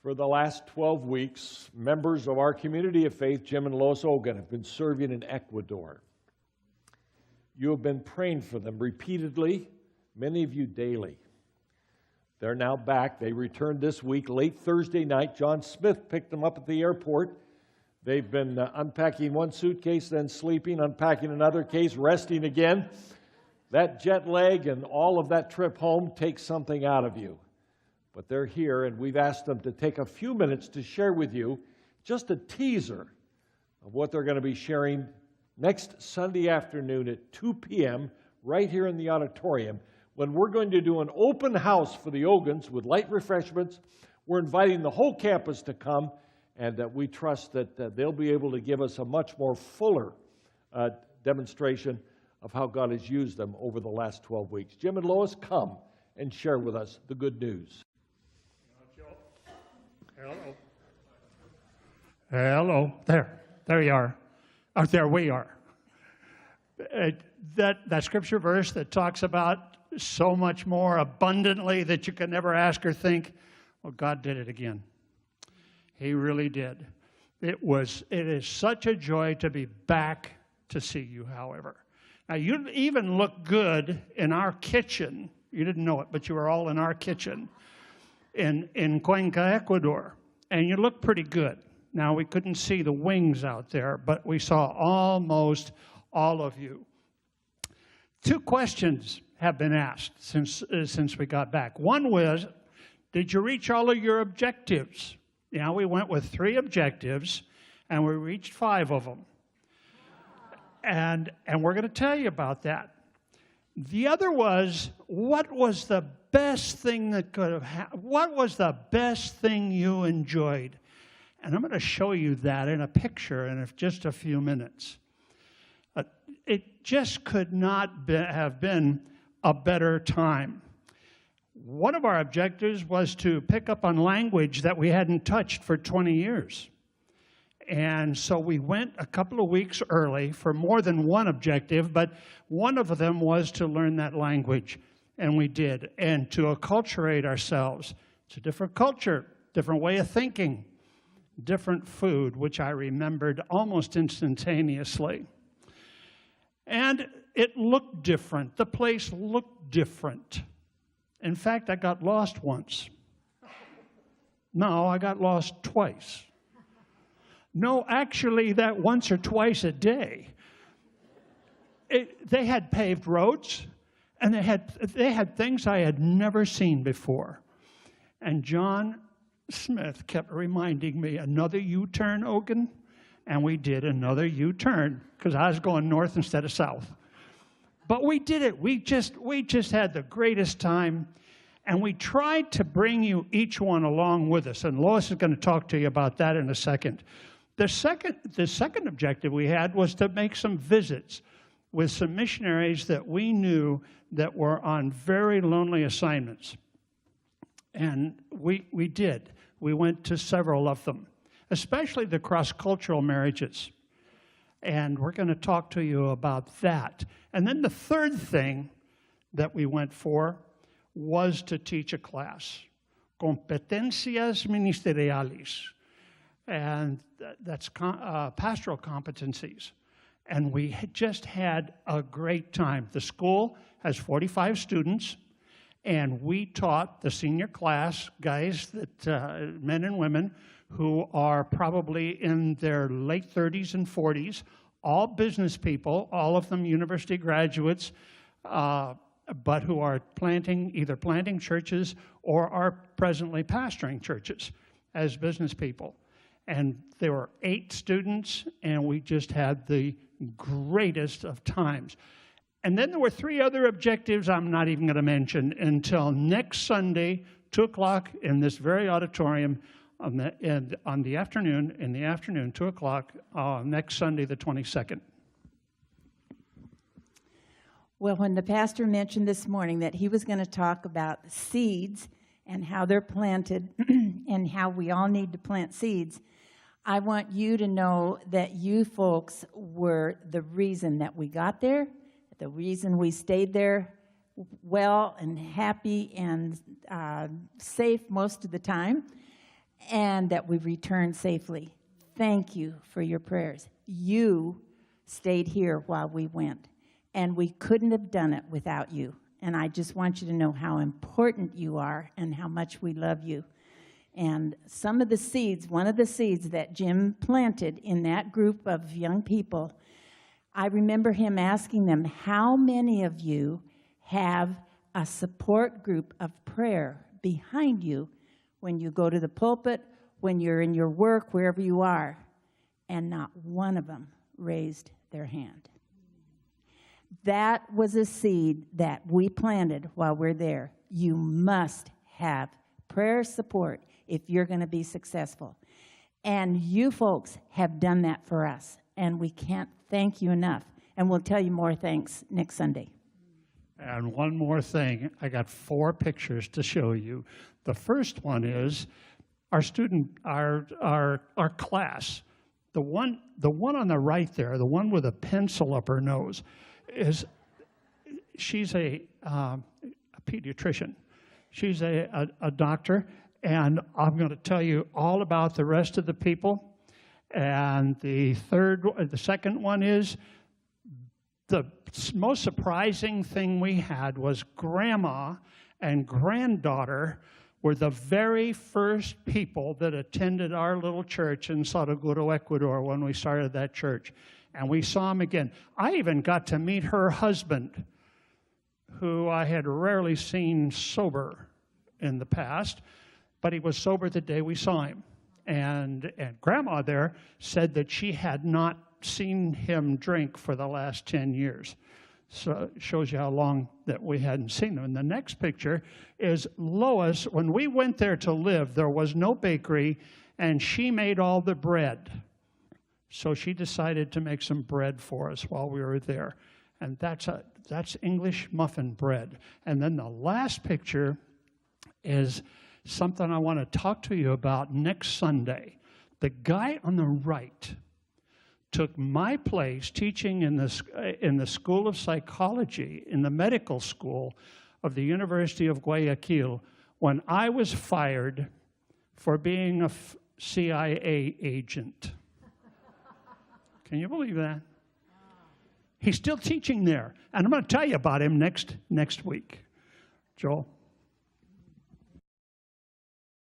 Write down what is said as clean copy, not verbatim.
For the last 12 weeks, members of our community of faith, Jim and Lois Ogan, have been serving in Ecuador. You have been praying for them repeatedly, many of you daily. They're now back. They returned this week, late Thursday night. John Smith picked them up at the airport. They've been unpacking one suitcase, then sleeping, unpacking another case, resting again. That jet lag and all of that trip home takes something out of you. But they're here, and we've asked them to take a few minutes to share with you just a teaser of what they're going to be sharing next Sunday afternoon at 2 p.m. right here in the auditorium, when we're going to do an open house for the Ogans with light refreshments. We're inviting the whole campus to come, and we trust that they'll be able to give us a much more fuller demonstration of how God has used them over the last 12 weeks. Jim and Lois, come and share with us the good news. Hello. Hello. There you are. Oh, there we are. That scripture verse that talks about so much more abundantly that you can never ask or think, well, God did it again. He really did. It is such a joy to be back to see you, however. Now, you even look good in our kitchen. You didn't know it, but you were all in our kitchen in Cuenca, Ecuador, and you look pretty good. Now, we couldn't see the wings out there, but we saw almost all of you. 2 questions have been asked since we got back. One was, did you reach all of your objectives? Yeah, we went with 3 objectives, and we reached 5 of them. And we're going to tell you about that. The other was, what was the best thing that could have happened? What was the best thing you enjoyed? And I'm going to show you that in a picture in just a few minutes. It just could not have been a better time. One of our objectives was to pick up on language that we hadn't touched for 20 years. And so we went a couple of weeks early for more than one objective, but one of them was to learn that language, and we did, and to acculturate ourselves. It's a different culture, different way of thinking, different food, which I remembered almost instantaneously. And it looked different. The place looked different. In fact, I got lost once. No, I got lost twice. No, actually, that once or twice a day. They had paved roads, and they had things I had never seen before. And John Smith kept reminding me, another U-turn, Ogan? And we did another U-turn, because I was going north instead of south. But we did it. We just had the greatest time, and we tried to bring you each one along with us. And Lois is going to talk to you about that in a second. The second objective we had was to make some visits with some missionaries that we knew that were on very lonely assignments. And we did. We went to several of them, especially the cross-cultural marriages. And we're going to talk to you about that. And then the third thing that we went for was to teach a class, Competencias Ministeriales. And that's pastoral competencies. And we just had a great time. The school has 45 students, and we taught the senior class guys, men and women, who are probably in their late 30s and 40s, all business people, all of them university graduates, but who are either planting churches or are presently pastoring churches as business people. And there were 8 students, and we just had the greatest of times. And then there were 3 other objectives I'm not even going to mention until next Sunday, 2 o'clock in this very auditorium in the afternoon, 2 o'clock, next Sunday, the 22nd. Well, when the pastor mentioned this morning that he was going to talk about seeds and how they're planted and how we all need to plant seeds, I want you to know that you folks were the reason that we got there, the reason we stayed there well and happy and safe most of the time. and that we returned safely. Thank you for your prayers. You stayed here while we went, and we couldn't have done it without you. And I just want you to know how important you are and how much we love you. And some of the seeds, one of the seeds that Jim planted in that group of young people, I remember him asking them, how many of you have a support group of prayer behind you when you go to the pulpit, when you're in your work, wherever you are? And not one of them raised their hand. That was a seed that we planted while we're there. You must have prayer support if you're going to be successful. And you folks have done that for us, and we can't thank you enough. And we'll tell you more thanks next Sunday. And one more thing, I got 4 pictures to show you. The first one is our student, our class. The one on the right there, the one with a pencil up her nose, she's a pediatrician. She's a doctor, and I'm going to tell you all about the rest of the people. And the second one is, the most surprising thing we had was grandma and granddaughter were the very first people that attended our little church in Saraguro, Ecuador, when we started that church. And we saw him again. I even got to meet her husband, who I had rarely seen sober in the past, but he was sober the day we saw him. And Grandma there said that she had not seen him drink for the last 10 years. So it shows you how long that we hadn't seen him. And the next picture is Lois. When we went there to live, there was no bakery, and she made all the bread. So she decided to make some bread for us while we were there. And that's English muffin bread. And then the last picture is something I want to talk to you about next Sunday. The guy on the right took my place teaching in the School of Psychology, in the medical school of the University of Guayaquil, when I was fired for being a CIA agent. Can you believe that? He's still teaching there, and I'm going to tell you about him next week. Joel?